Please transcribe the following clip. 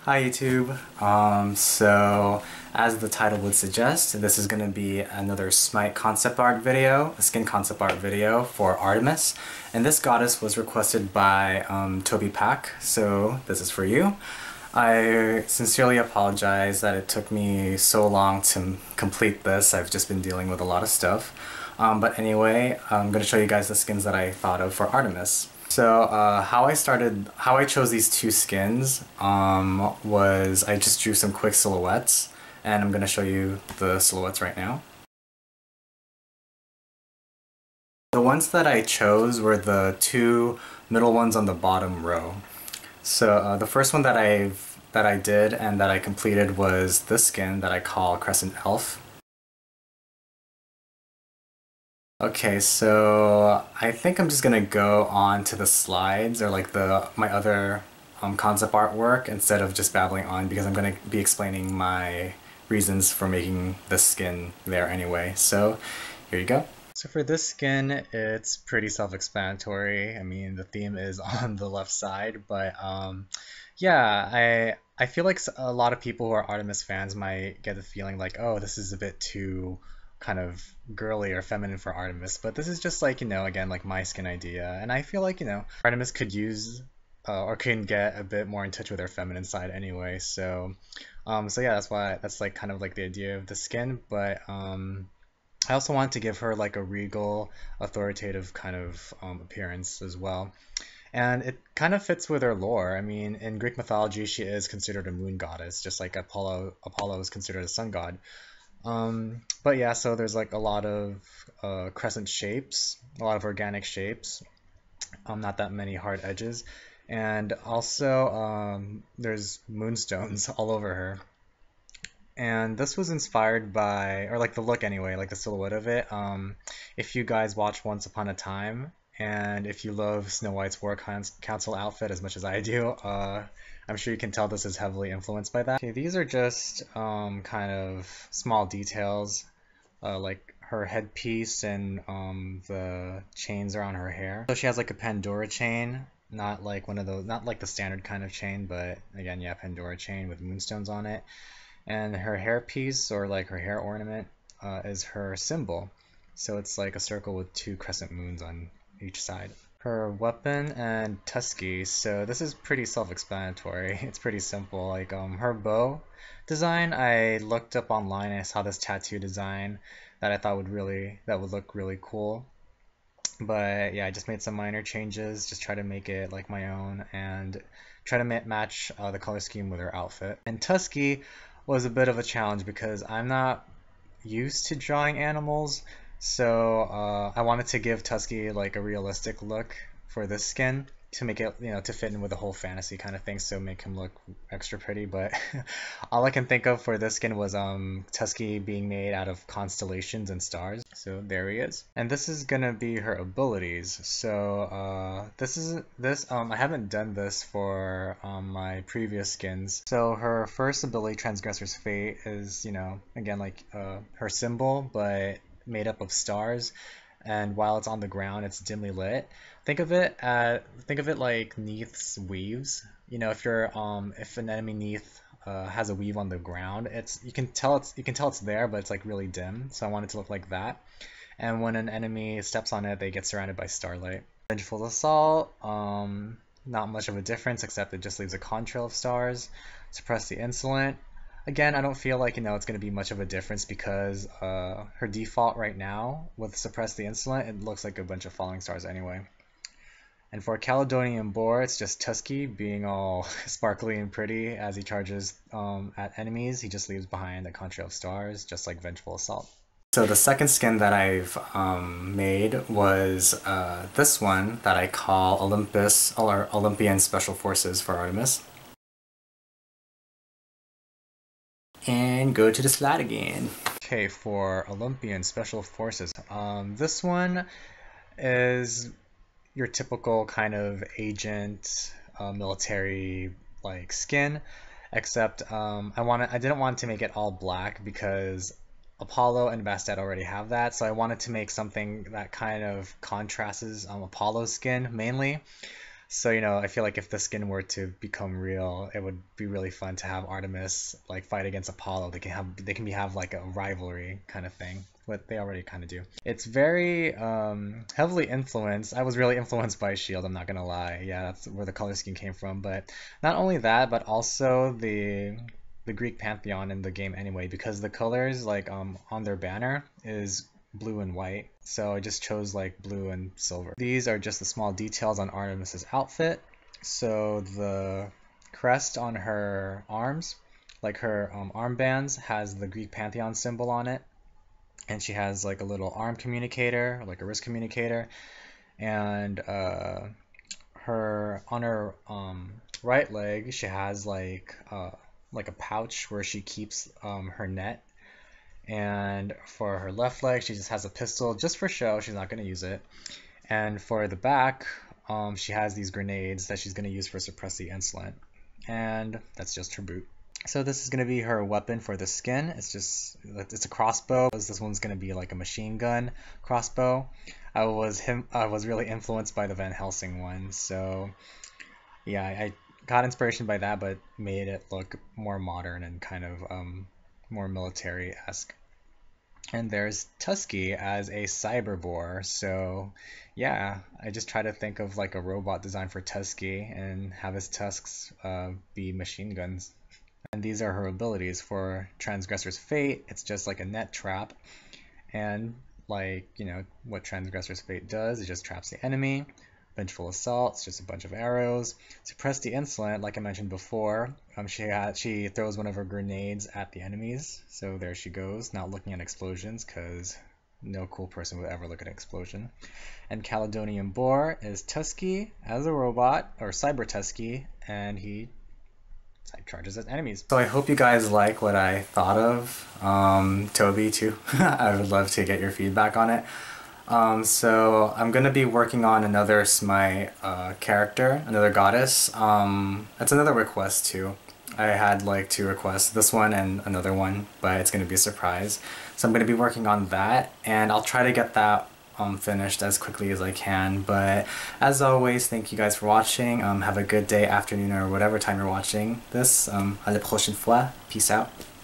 Hi YouTube. So as the title would suggest, this is going to be another Smite concept art video, a skin concept art video for Artemis. And this goddess was requested by Toby Pack, so this is for you. I sincerely apologize that it took me so long to complete this. I've just been dealing with a lot of stuff. But anyway, I'm going to show you guys the skins that I thought of for Artemis. So how I chose these two skins was I just drew some quick silhouettes, and I'm going to show you the silhouettes right now. The ones that I chose were the two middle ones on the bottom row. So the first one that I did and that I completed was this skin that I call Crescent Elf. Okay, so I think I'm just gonna go on to the slides or like my other concept artwork instead of just babbling on, because I'm gonna be explaining my reasons for making this skin there anyway. So here you go. So for this skin, it's pretty self-explanatory. I mean, the theme is on the left side, but yeah, I feel like a lot of people who are Artemis fans might get the feeling like, oh, this is a bit too kind of girly or feminine for Artemis, but this is just like, again, like my skin idea, and I feel like, Artemis could use or can get a bit more in touch with her feminine side anyway, so yeah, that's like kind of like the idea of the skin, but I also wanted to give her like a regal, authoritative kind of appearance as well. And it kind of fits with her lore. I mean, in Greek mythology, she is considered a moon goddess, just like Apollo is considered a sun god. But yeah, so there's like a lot of crescent shapes, a lot of organic shapes, not that many hard edges, and also there's moonstones all over her. And this was inspired by, or like the look anyway, like the silhouette of it. If you guys watch Once Upon a Time, and if you love Snow White's War Council outfit as much as I do, I'm sure you can tell this is heavily influenced by that. Okay, these are just kind of small details, like her headpiece and the chains around her hair. So she has like a Pandora chain, not like one of those, not like the standard kind of chain, but again, yeah, Pandora chain with moonstones on it. And her hairpiece, or like her hair ornament, is her symbol. So it's like a circle with two crescent moons on each side. Her weapon and tusky, so this is pretty self-explanatory. It's pretty simple. Like her bow design, I looked up online and I saw this tattoo design that I thought would look really cool. But yeah, I just made some minor changes, just try to make it like my own and try to match the color scheme with her outfit. And tusky was a bit of a challenge because I'm not used to drawing animals, so I wanted to give Tusky like a realistic look for this skin to make it, to fit in with the whole fantasy kind of thing, so make him look extra pretty. But all I can think of for this skin was Tusky being made out of constellations and stars. So there he is. And this is gonna be her abilities. So I haven't done this for my previous skins. So her first ability, Transgressor's Fate, is, again, like her symbol, but made up of stars. And while it's on the ground, it's dimly lit. Think of it like Neith's weaves. If an enemy Neith has a weave on the ground, you can tell it's there, but it's like really dim. So I want it to look like that. And when an enemy steps on it, they get surrounded by starlight. Vengeful Assault, not much of a difference, except it just leaves a contrail of stars. Suppress the Insolent. Again, I don't feel like, it's going to be much of a difference because her default right now with Suppress the Insolent, it looks like a bunch of falling stars anyway. And for Caledonian Boar, it's just Tusky being all sparkly and pretty as he charges at enemies. He just leaves behind a contrail of stars, just like Vengeful Assault. So the second skin that I've made was this one that I call Olympus, or Olympian Special Forces for Artemis. And go to the slide again. Okay, for Olympian Special Forces, this one is your typical kind of agent, military like skin, except I didn't want to make it all black because Apollo and Bastet already have that, so I wanted to make something that kind of contrasts Apollo's skin mainly. So, you know, I feel like if the skin were to become real, it would be really fun to have Artemis like fight against Apollo. Have like a rivalry kind of thing. What they already kind of do. It's very heavily influenced. I was really influenced by Shield, I'm not gonna lie. Yeah, that's where the color scheme came from. But not only that, but also the Greek pantheon in the game anyway, because the colors like on their banner is blue and white. So I just chose like blue and silver. These are just the small details on Artemis's outfit. So the crest on her arms, like her armbands, has the Greek pantheon symbol on it, and she has like a little arm communicator, like a wrist communicator, and her on her right leg she has like a pouch where she keeps her net, and for her left leg she just has a pistol just for show. She's not going to use it. And for the back, she has these grenades that she's going to use for suppress the insolent, and that's just her boot. So this is going to be her weapon for the skin. It's a crossbow. This one's going to be like a machine gun crossbow. I was really influenced by the Van Helsing one. So yeah, I got inspiration by that, but made it look more modern and kind of more military-esque. And there's Tusky as a cyberbore. So yeah, I just try to think of like a robot design for Tusky and have his tusks be machine guns. And these are her abilities. For Transgressor's Fate, it's just like a net trap. And like, you know, what Transgressor's Fate does, it just traps the enemy. Vengeful Assault, it's just a bunch of arrows. Suppress the Insolent, like I mentioned before, she throws one of her grenades at the enemies. So there she goes, not looking at explosions, because no cool person would ever look at an explosion. And Caledonian Boar is Tusky as a robot, or Cyber Tusky, and he charges at enemies. So I hope you guys like what I thought of. Toby too. I would love to get your feedback on it. So I'm gonna be working on another Smite character, another goddess. That's another request too. I had like 2 requests, this one and another one, but it's gonna be a surprise. So I'm gonna be working on that, and I'll try to get that finished as quickly as I can. But as always, thank you guys for watching. Have a good day, afternoon, or whatever time you're watching this. À la prochaine fois. Peace out.